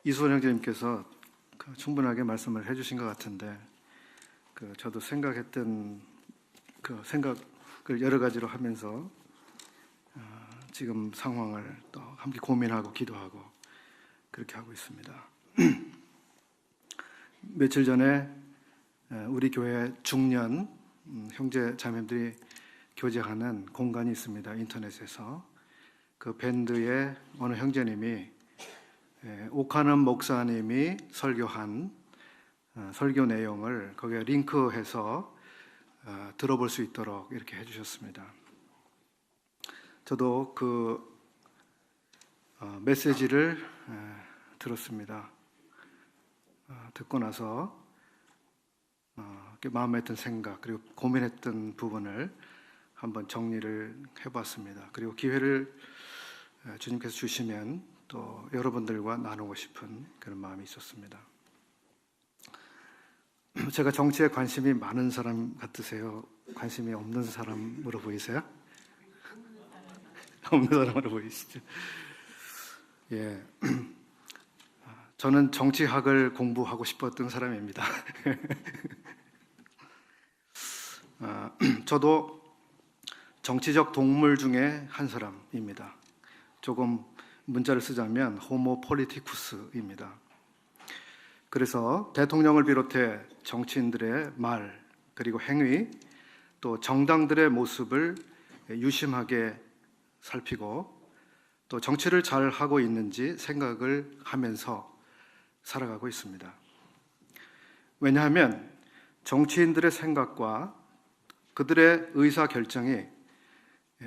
이수원 형제님께서 충분하게 말씀을 해주신 것 같은데, 저도 생각했던 생각을 여러 가지로 하면서 지금 상황을 또 함께 고민하고 기도하고 그렇게 하고 있습니다. 며칠 전에 우리 교회 중년 형제 자매들이 교제하는 공간이 있습니다. 인터넷에서 그 밴드의 어느 형제님이 오카는 목사님이 설교한 설교 내용을 거기에 링크해서 들어볼 수 있도록 이렇게 해주셨습니다. 저도 그 메시지를 들었습니다. 듣고 나서 마음에 했던 생각 그리고 고민했던 부분을 한번 정리를 해봤습니다. 그리고 기회를 주님께서 주시면 또 여러분들과 나누고 싶은 그런 마음이 있었습니다. 제가 정치에 관심이 많은 사람 같으세요? 관심이 없는 사람으로 보이세요? 없는 사람으로 보이시죠? 예, 저는 정치학을 공부하고 싶었던 사람입니다. 저도 정치적 동물 중에 한 사람입니다. 조금 문자를 쓰자면 호모 폴리티쿠스입니다. 그래서 대통령을 비롯해 정치인들의 말 그리고 행위 또 정당들의 모습을 유심하게 살피고 또 정치를 잘 하고 있는지 생각을 하면서 살아가고 있습니다. 왜냐하면 정치인들의 생각과 그들의 의사결정이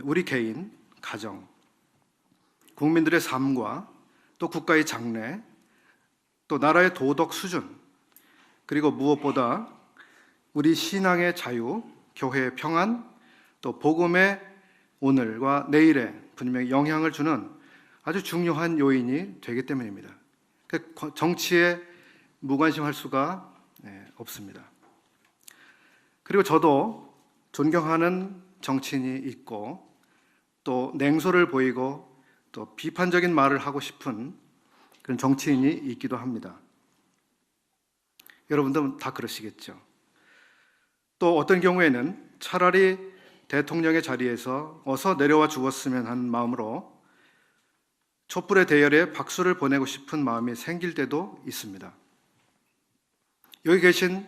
우리 개인, 가정, 국민들의 삶과 또 국가의 장래, 또 나라의 도덕 수준, 그리고 무엇보다 우리 신앙의 자유, 교회의 평안, 또 복음의 오늘과 내일에 분명히 영향을 주는 아주 중요한 요인이 되기 때문입니다. 정치에 무관심할 수가 없습니다. 그리고 저도 존경하는 정치인이 있고 또 냉소를 보이고 또 비판적인 말을 하고 싶은 그런 정치인이 있기도 합니다. 여러분들은 다 그러시겠죠. 또 어떤 경우에는 차라리 대통령의 자리에서 어서 내려와 주었으면 하는 마음으로 촛불의 대열에 박수를 보내고 싶은 마음이 생길 때도 있습니다. 여기 계신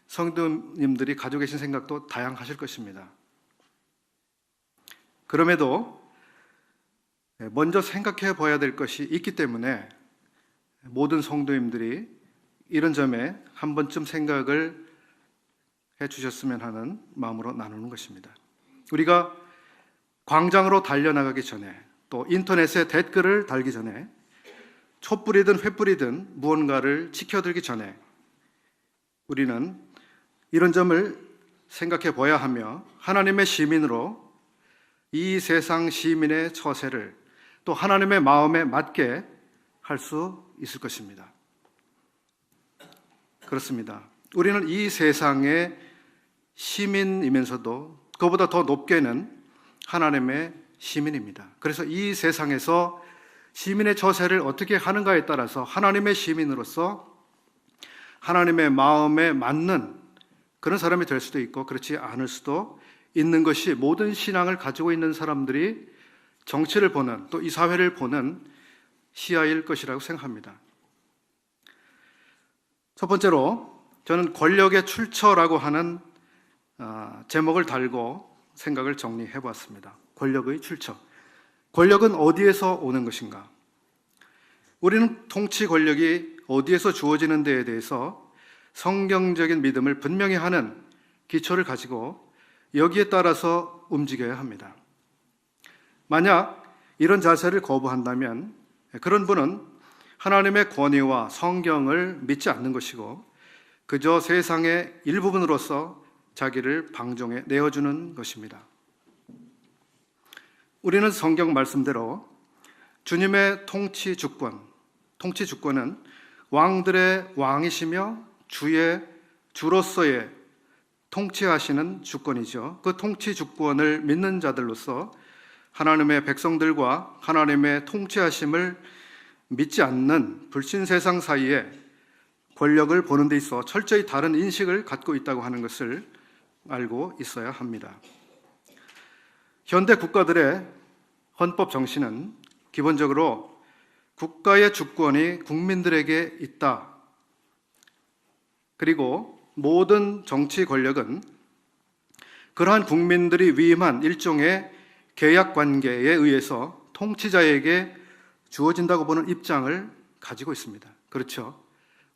성도님들이 가지고 계신 생각도 다양하실 것입니다. 그럼에도 먼저 생각해 봐야 될 것이 있기 때문에 모든 성도님들이 이런 점에 한 번쯤 생각을 해 주셨으면 하는 마음으로 나누는 것입니다. 우리가 광장으로 달려나가기 전에 또 인터넷에 댓글을 달기 전에 촛불이든 횃불이든 무언가를 지켜들기 전에 우리는 이런 점을 생각해 봐야 하며 하나님의 시민으로 이 세상 시민의 처세를 또 하나님의 마음에 맞게 할 수 있을 것입니다. 그렇습니다. 우리는 이 세상의 시민이면서도 그보다 더 높게는 하나님의 시민입니다. 그래서 이 세상에서 시민의 처세를 어떻게 하는가에 따라서 하나님의 시민으로서 하나님의 마음에 맞는 그런 사람이 될 수도 있고 그렇지 않을 수도 있는 것이 모든 신앙을 가지고 있는 사람들이 정치를 보는 또 이 사회를 보는 시야일 것이라고 생각합니다. 첫 번째로 저는 권력의 출처라고 하는 제목을 달고 생각을 정리해 보았습니다. 권력의 출처. 권력은 어디에서 오는 것인가? 우리는 통치 권력이 어디에서 주어지는 데에 대해서 성경적인 믿음을 분명히 하는 기초를 가지고 여기에 따라서 움직여야 합니다. 만약 이런 자세를 거부한다면 그런 분은 하나님의 권위와 성경을 믿지 않는 것이고 그저 세상의 일부분으로서 자기를 방종해 내어주는 것입니다. 우리는 성경 말씀대로 주님의 통치 주권은 왕들의 왕이시며 주의 주로서의 통치하시는 주권이죠. 그 통치 주권을 믿는 자들로서 하나님의 백성들과 하나님의 통치하심을 믿지 않는 불신 세상 사이에 권력을 보는 데 있어 철저히 다른 인식을 갖고 있다고 하는 것을 알고 있어야 합니다. 현대 국가들의 헌법 정신은 기본적으로 국가의 주권이 국민들에게 있다. 그리고 모든 정치 권력은 그러한 국민들이 위임한 일종의 계약 관계에 의해서 통치자에게 주어진다고 보는 입장을 가지고 있습니다. 그렇죠?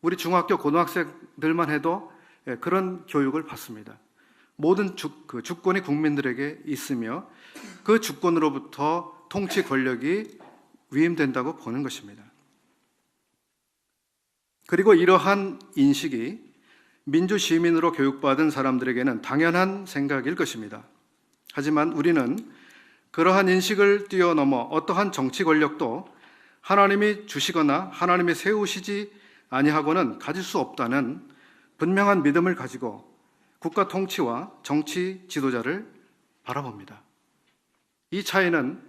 우리 중학교 고등학생들만 해도 그런 교육을 받습니다. 모든 주권이 국민들에게 있으며 그 주권으로부터 통치 권력이 위임된다고 보는 것입니다. 그리고 이러한 인식이 민주 시민으로 교육받은 사람들에게는 당연한 생각일 것입니다. 하지만 우리는 그러한 인식을 뛰어넘어 어떠한 정치 권력도 하나님이 주시거나 하나님이 세우시지 아니하고는 가질 수 없다는 분명한 믿음을 가지고 국가 통치와 정치 지도자를 바라봅니다. 이 차이는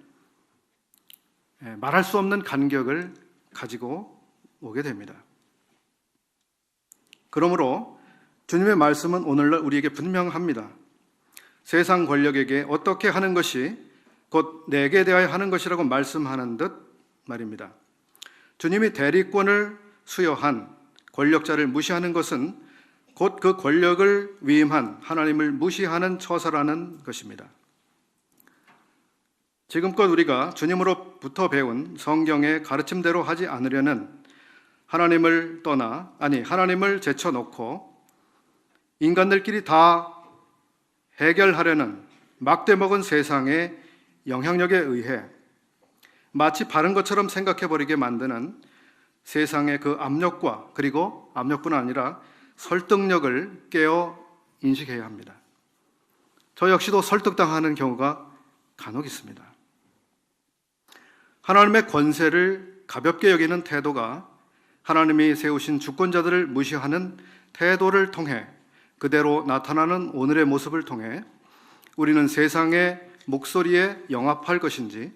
말할 수 없는 간격을 가지고 오게 됩니다. 그러므로 주님의 말씀은 오늘날 우리에게 분명합니다. 세상 권력에게 어떻게 하는 것이 곧 내게 대하여 하는 것이라고 말씀하는 듯 말입니다. 주님이 대리권을 수여한 권력자를 무시하는 것은 곧 그 권력을 위임한 하나님을 무시하는 처사라는 것입니다. 지금껏 우리가 주님으로부터 배운 성경의 가르침대로 하지 않으려는 하나님을 하나님을 제쳐놓고 인간들끼리 다 해결하려는 막대먹은 세상의 영향력에 의해 마치 바른 것처럼 생각해버리게 만드는 세상의 그 압력과 그리고 압력뿐 아니라 설득력을 깨어 인식해야 합니다. 저 역시도 설득당하는 경우가 간혹 있습니다. 하나님의 권세를 가볍게 여기는 태도가 하나님이 세우신 주권자들을 무시하는 태도를 통해 그대로 나타나는 오늘의 모습을 통해 우리는 세상의 목소리에 영합할 것인지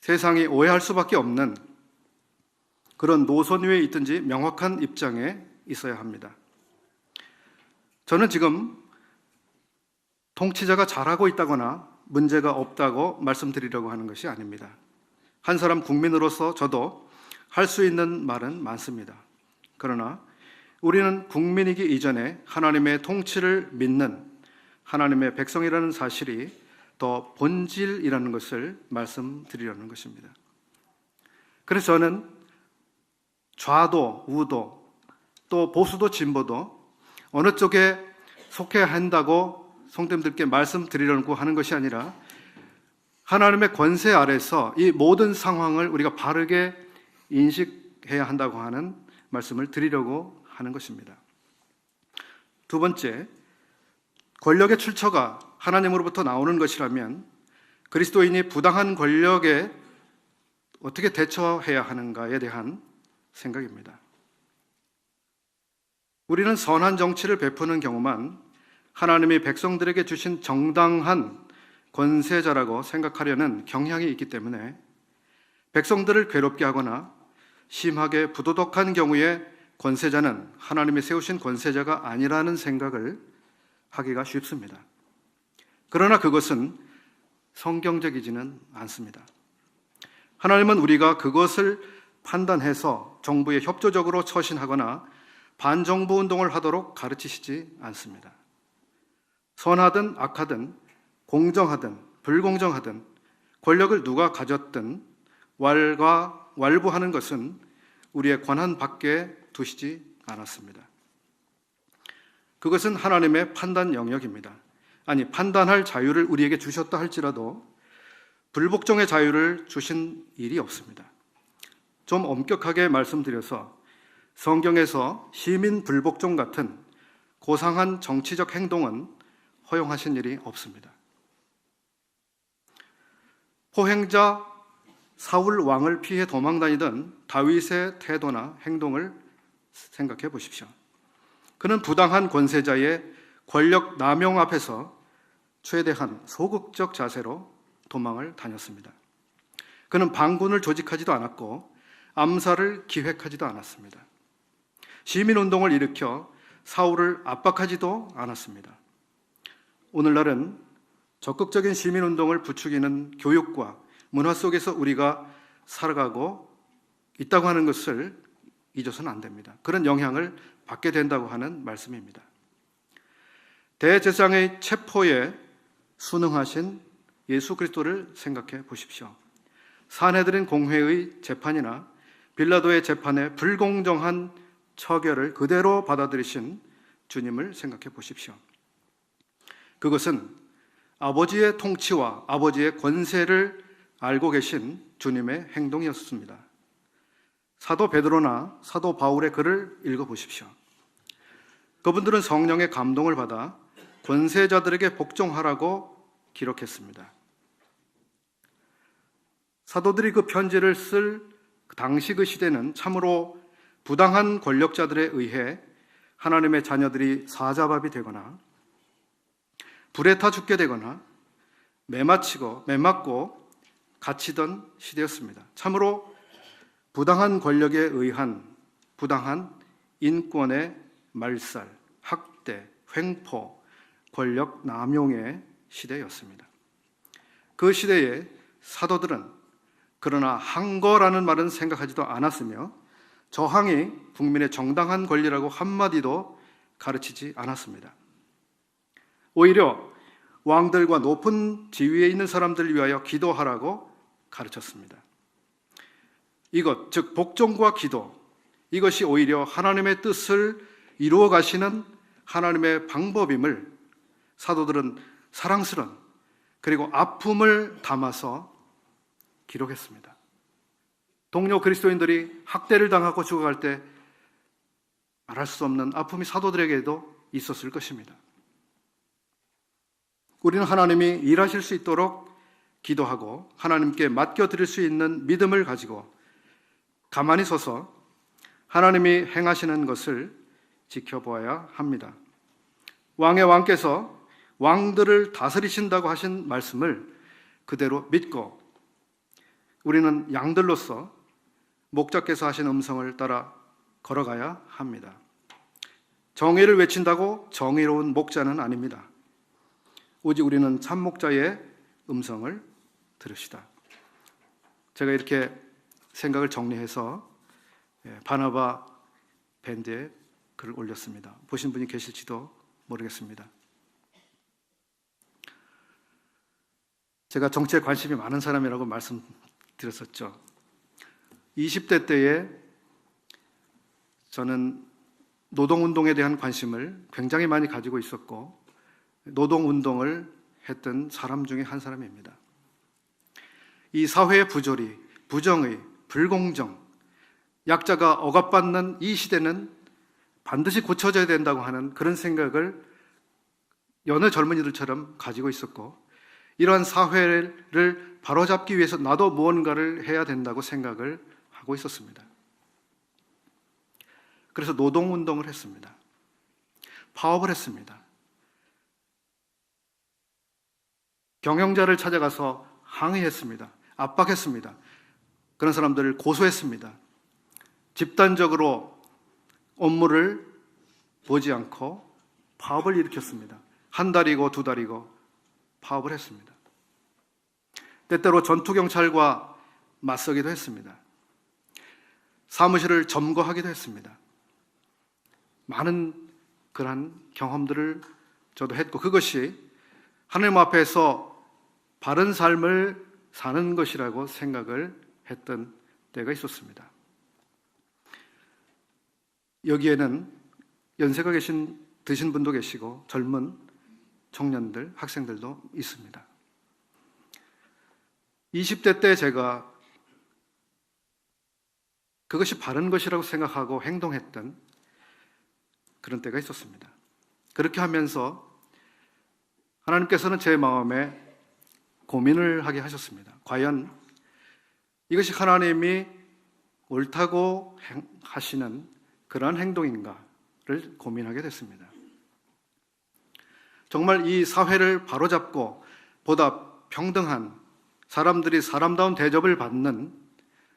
세상이 오해할 수밖에 없는 그런 노선 위에 있든지 명확한 입장에 있어야 합니다. 저는 지금 통치자가 잘하고 있다거나 문제가 없다고 말씀드리려고 하는 것이 아닙니다. 한 사람 국민으로서 저도 할 수 있는 말은 많습니다. 그러나 우리는 국민이기 이전에 하나님의 통치를 믿는 하나님의 백성이라는 사실이 더 본질이라는 것을 말씀드리려는 것입니다. 그래서 저는 좌도 우도 또 보수도 진보도 어느 쪽에 속해야 한다고 성도님들께 말씀드리려고 하는 것이 아니라 하나님의 권세 아래서 이 모든 상황을 우리가 바르게 인식해야 한다고 하는 말씀을 드리려고 하는 것입니다. 두 번째, 권력의 출처가 하나님으로부터 나오는 것이라면 그리스도인이 부당한 권력에 어떻게 대처해야 하는가에 대한 생각입니다. 우리는 선한 정치를 베푸는 경우만 하나님이 백성들에게 주신 정당한 권세자라고 생각하려는 경향이 있기 때문에 백성들을 괴롭게 하거나 심하게 부도덕한 경우에 권세자는 하나님이 세우신 권세자가 아니라는 생각을 하기가 쉽습니다. 그러나 그것은 성경적이지는 않습니다. 하나님은 우리가 그것을 판단해서 정부에 협조적으로 처신하거나 반정부 운동을 하도록 가르치시지 않습니다. 선하든 악하든 공정하든 불공정하든 권력을 누가 가졌든 왈부하는 것은 우리의 권한 밖에 두시지 않았습니다. 그것은 하나님의 판단 영역입니다. 아니, 판단할 자유를 우리에게 주셨다 할지라도 불복종의 자유를 주신 일이 없습니다. 좀 엄격하게 말씀드려서 성경에서 시민 불복종 같은 고상한 정치적 행동은 허용하신 일이 없습니다. 포행자 사울 왕을 피해 도망다니던 다윗의 태도나 행동을 생각해 보십시오. 그는 부당한 권세자의 권력 남용 앞에서 최대한 소극적 자세로 도망을 다녔습니다. 그는 반군을 조직하지도 않았고 암살을 기획하지도 않았습니다. 시민운동을 일으켜 사울을 압박하지도 않았습니다. 오늘날은 적극적인 시민운동을 부추기는 교육과 문화 속에서 우리가 살아가고 있다고 하는 것을 잊어서는 안 됩니다. 그런 영향을 받게 된다고 하는 말씀입니다. 대제사장의 체포에 순응하신 예수 그리스도를 생각해 보십시오. 산헤드린 공회의 재판이나 빌라도의 재판의 불공정한 처결을 그대로 받아들이신 주님을 생각해 보십시오. 그것은 아버지의 통치와 아버지의 권세를 알고 계신 주님의 행동이었습니다. 사도 베드로나 사도 바울의 글을 읽어보십시오. 그분들은 성령의 감동을 받아 권세자들에게 복종하라고 기록했습니다. 사도들이 그 편지를 쓸 당시 그 시대는 참으로 부당한 권력자들에 의해 하나님의 자녀들이 사자밥이 되거나 불에 타 죽게 되거나 매맞고 갇히던 시대였습니다. 참으로 부당한 권력에 의한 부당한 인권의 말살, 학대, 횡포, 권력 남용의 시대였습니다. 그 시대에 사도들은 그러나 항거라는 말은 생각하지도 않았으며 저항이 국민의 정당한 권리라고 한마디도 가르치지 않았습니다. 오히려 왕들과 높은 지위에 있는 사람들을 위하여 기도하라고 가르쳤습니다. 이것, 즉 복종과 기도, 이것이 오히려 하나님의 뜻을 이루어 가시는 하나님의 방법임을 사도들은 사랑스러운 그리고 아픔을 담아서 기록했습니다. 동료 그리스도인들이 학대를 당하고 죽어갈 때 말할 수 없는 아픔이 사도들에게도 있었을 것입니다. 우리는 하나님이 일하실 수 있도록 기도하고 하나님께 맡겨드릴 수 있는 믿음을 가지고 가만히 서서 하나님이 행하시는 것을 지켜보아야 합니다. 왕의 왕께서 왕들을 다스리신다고 하신 말씀을 그대로 믿고 우리는 양들로서 목자께서 하신 음성을 따라 걸어가야 합니다. 정의를 외친다고 정의로운 목자는 아닙니다. 오직 우리는 참 목자의 음성을 들읍시다. 제가 이렇게 생각을 정리해서 바나바 밴드에 글을 올렸습니다. 보신 분이 계실지도 모르겠습니다. 제가 정치에 관심이 많은 사람이라고 말씀드렸었죠. 20대 때에 저는 노동운동에 대한 관심을 굉장히 많이 가지고 있었고 노동운동을 했던 사람 중에 한 사람입니다. 이 사회의 부조리, 부정의, 불공정, 약자가 억압받는 이 시대는 반드시 고쳐져야 된다고 하는 그런 생각을 여느 젊은이들처럼 가지고 있었고 이러한 사회를 바로잡기 위해서 나도 무언가를 해야 된다고 생각을 하고 있었습니다. 그래서 노동운동을 했습니다. 파업을 했습니다. 경영자를 찾아가서 항의했습니다. 압박했습니다. 그런 사람들을 고소했습니다. 집단적으로 업무를 보지 않고 파업을 일으켰습니다. 한 달이고 두 달이고 파업을 했습니다. 때때로 전투경찰과 맞서기도 했습니다. 사무실을 점거하기도 했습니다. 많은 그러한 경험들을 저도 했고 그것이 하나님 앞에서 바른 삶을 사는 것이라고 생각을 했던 때가 있었습니다. 여기에는 연세가 드신 분도 계시고 젊은 청년들, 학생들도 있습니다. 20대 때 제가 그것이 바른 것이라고 생각하고 행동했던 그런 때가 있었습니다. 그렇게 하면서 하나님께서는 제 마음에 고민을 하게 하셨습니다. 과연 이것이 하나님이 옳다고 하시는 그러한 행동인가를 고민하게 됐습니다. 정말 이 사회를 바로잡고 보다 평등한 사람들이 사람다운 대접을 받는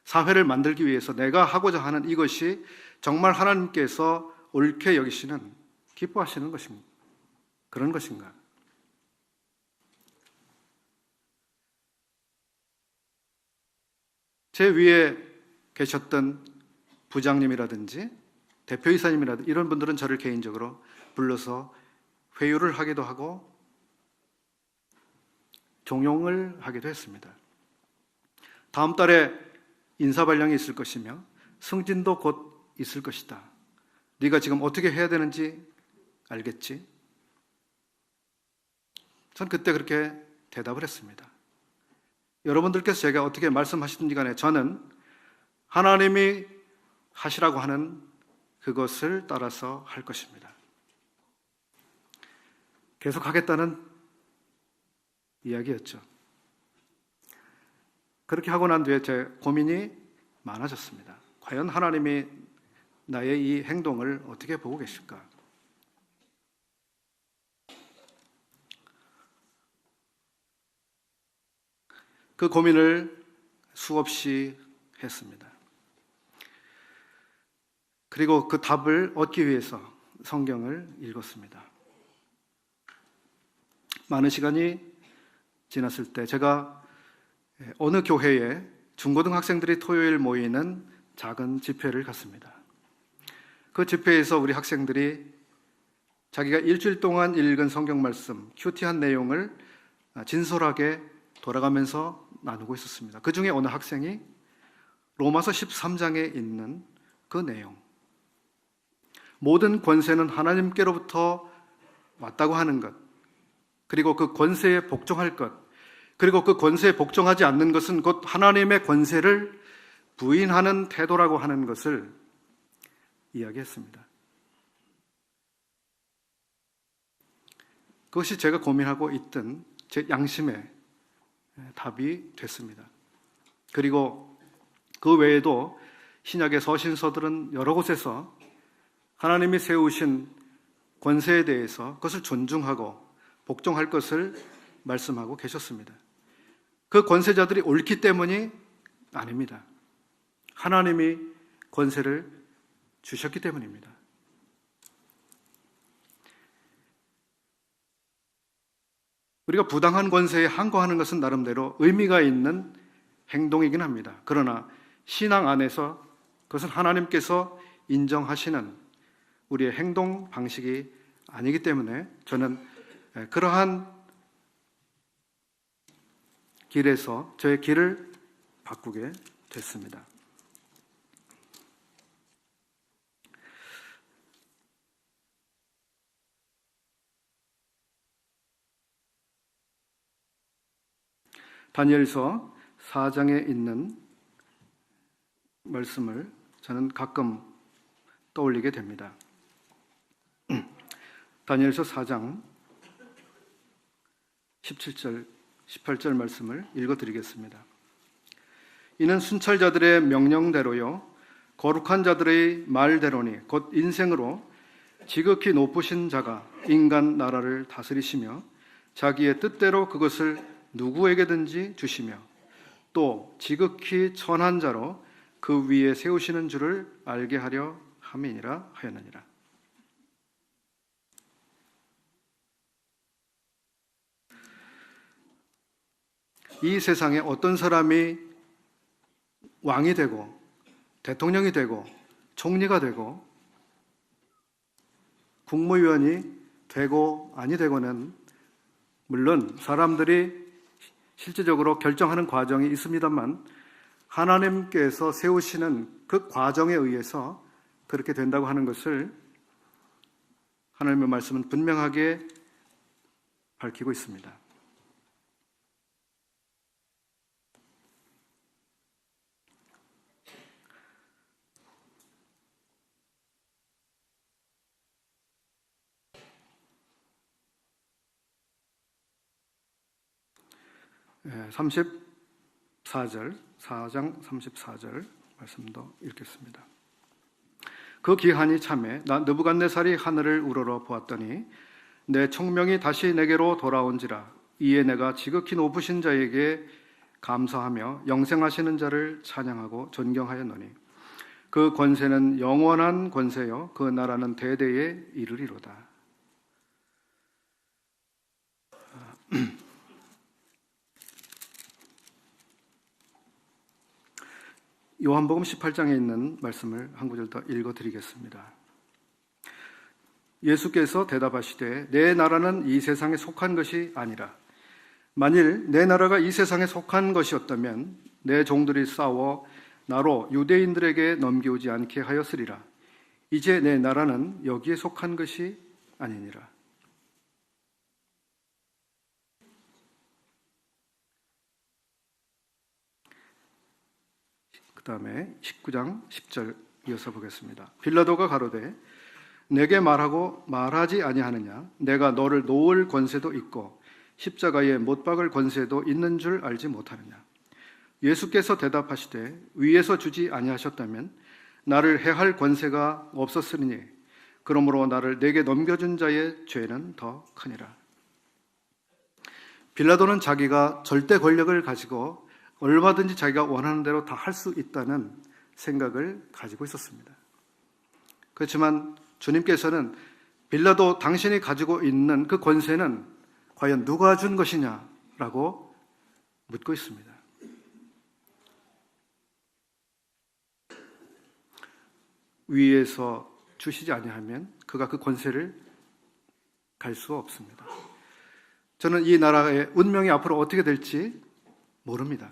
사회를 만들기 위해서 내가 하고자 하는 이것이 정말 하나님께서 옳게 여기시는, 기뻐하시는 것입니다. 그런 것인가? 제 위에 계셨던 부장님이라든지 대표이사님이라든지 이런 분들은 저를 개인적으로 불러서 회유를 하기도 하고 종용을 하기도 했습니다. 다음 달에 인사발령이 있을 것이며 승진도 곧 있을 것이다. 네가 지금 어떻게 해야 되는지 알겠지? 전 그때 그렇게 대답을 했습니다. 여러분들께서 제가 어떻게 말씀하시든지 간에 저는 하나님이 하시라고 하는 그것을 따라서 할 것입니다. 계속 하겠다는 이야기였죠. 그렇게 하고 난 뒤에 제 고민이 많아졌습니다. 과연 하나님이 나의 이 행동을 어떻게 보고 계실까? 그 고민을 수없이 했습니다. 그리고 그 답을 얻기 위해서 성경을 읽었습니다. 많은 시간이 지났을 때 제가 어느 교회에 중고등학생들이 토요일 모이는 작은 집회를 갔습니다. 그 집회에서 우리 학생들이 자기가 일주일 동안 읽은 성경 말씀, 큐티한 내용을 진솔하게 돌아가면서 나누고 있었습니다. 그 중에 어느 학생이 로마서 13장에 있는 그 내용, 모든 권세는 하나님께로부터 왔다고 하는 것, 그리고 그 권세에 복종할 것, 그리고 그 권세에 복종하지 않는 것은 곧 하나님의 권세를 부인하는 태도라고 하는 것을 이야기했습니다. 그것이 제가 고민하고 있던 제 양심의 답이 됐습니다. 그리고 그 외에도 신약의 서신서들은 여러 곳에서 하나님이 세우신 권세에 대해서 그것을 존중하고 복종할 것을 말씀하고 계셨습니다. 그 권세자들이 옳기 때문이 아닙니다. 하나님이 권세를 주셨기 때문입니다. 우리가 부당한 권세에 항거하는 것은 나름대로 의미가 있는 행동이긴 합니다. 그러나 신앙 안에서 그것은 하나님께서 인정하시는 우리의 행동 방식이 아니기 때문에 저는 그러한 길에서 저의 길을 바꾸게 됐습니다. 다니엘서 4장에 있는 말씀을 저는 가끔 떠올리게 됩니다. 다니엘서 4장 17절, 18절 말씀을 읽어드리겠습니다. 이는 순찰자들의 명령대로요 거룩한 자들의 말대로니 곧 인생으로 지극히 높으신 자가 인간 나라를 다스리시며 자기의 뜻대로 그것을 누구에게든지 주시며 또 지극히 천한 자로 그 위에 세우시는 줄을 알게 하려 함이니라 하였느니라. 이 세상에 어떤 사람이 왕이 되고 대통령이 되고 총리가 되고 국무위원이 되고 아니 되고는 물론 사람들이 실제적으로 결정하는 과정이 있습니다만 하나님께서 세우시는 그 과정에 의해서 그렇게 된다고 하는 것을 하나님의 말씀은 분명하게 밝히고 있습니다. 네, 34절, 4장 34절 말씀도 읽겠습니다. 그 기한이 참에 나 느부갓네살이 하늘을 우러러 보았더니 내 총명이 다시 내게로 돌아온지라 이에 내가 지극히 높으신 자에게 감사하며 영생하시는 자를 찬양하고 존경하였노니 그 권세는 영원한 권세요 그 나라는 대대에 이르리로다. 요한복음 18장에 있는 말씀을 한 구절 더 읽어드리겠습니다. 예수께서 대답하시되 내 나라는 이 세상에 속한 것이 아니라 만일 내 나라가 이 세상에 속한 것이었다면 내 종들이 싸워 나로 유대인들에게 넘겨오지 않게 하였으리라. 이제 내 나라는 여기에 속한 것이 아니니라. 그 다음에 19장 10절 이어서 보겠습니다. 빌라도가 가로되 내게 말하고 말하지 아니하느냐? 내가 너를 놓을 권세도 있고 십자가에 못 박을 권세도 있는 줄 알지 못하느냐? 예수께서 대답하시되 위에서 주지 아니하셨다면 나를 해할 권세가 없었으리니 그러므로 나를 내게 넘겨준 자의 죄는 더 크니라. 빌라도는 자기가 절대 권력을 가지고 얼마든지 자기가 원하는 대로 다 할 수 있다는 생각을 가지고 있었습니다. 그렇지만 주님께서는 빌라도 당신이 가지고 있는 그 권세는 과연 누가 준 것이냐라고 묻고 있습니다. 위에서 주시지 아니하면 그가 그 권세를 갈 수 없습니다. 저는 이 나라의 운명이 앞으로 어떻게 될지 모릅니다.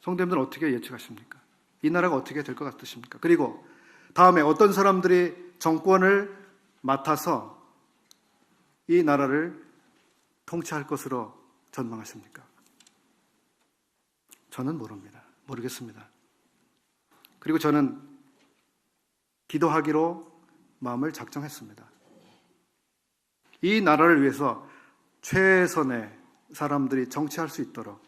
성도님들은 어떻게 예측하십니까? 이 나라가 어떻게 될 것 같으십니까? 그리고 다음에 어떤 사람들이 정권을 맡아서 이 나라를 통치할 것으로 전망하십니까? 저는 모릅니다. 모르겠습니다. 그리고 저는 기도하기로 마음을 작정했습니다. 이 나라를 위해서 최선의 사람들이 정치할 수 있도록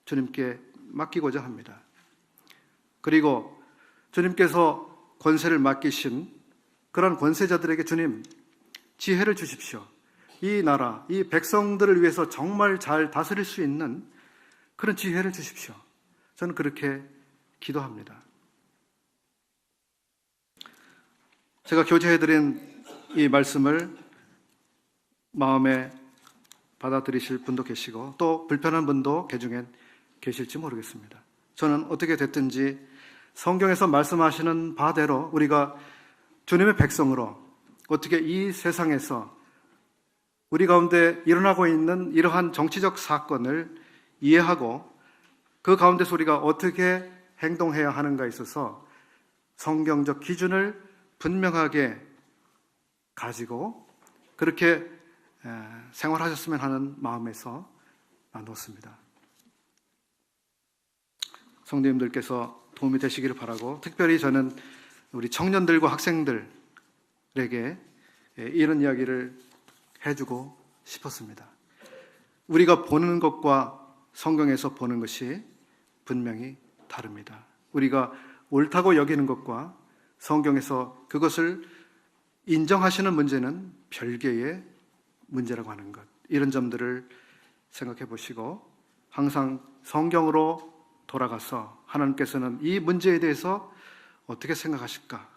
주님께 맡기고자 합니다. 그리고 주님께서 권세를 맡기신 그런 권세자들에게 주님 지혜를 주십시오. 이 나라, 이 백성들을 위해서 정말 잘 다스릴 수 있는 그런 지혜를 주십시오. 저는 그렇게 기도합니다. 제가 교제해드린 이 말씀을 마음에 받아들이실 분도 계시고 또 불편한 분도 개중에 계실지 모르겠습니다. 저는 어떻게 됐든지 성경에서 말씀하시는 바대로 우리가 주님의 백성으로 어떻게 이 세상에서 우리 가운데 일어나고 있는 이러한 정치적 사건을 이해하고 그 가운데서 우리가 어떻게 행동해야 하는가에 있어서 성경적 기준을 분명하게 가지고 그렇게 생활하셨으면 하는 마음에서 나눴습니다. 성도님들께서 도움이 되시기를 바라고 특별히 저는 우리 청년들과 학생들에게 이런 이야기를 해주고 싶었습니다. 우리가 보는 것과 성경에서 보는 것이 분명히 다릅니다. 우리가 옳다고 여기는 것과 성경에서 그것을 인정하시는 문제는 별개의 문제라고 하는 것, 이런 점들을 생각해 보시고 항상 성경으로 돌아가서 하나님께서는 이 문제에 대해서 어떻게 생각하실까?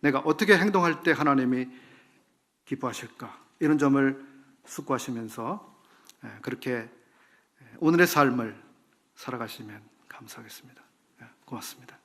내가 어떻게 행동할 때 하나님이 기뻐하실까? 이런 점을 숙고하시면서 그렇게 오늘의 삶을 살아가시면 감사하겠습니다. 고맙습니다.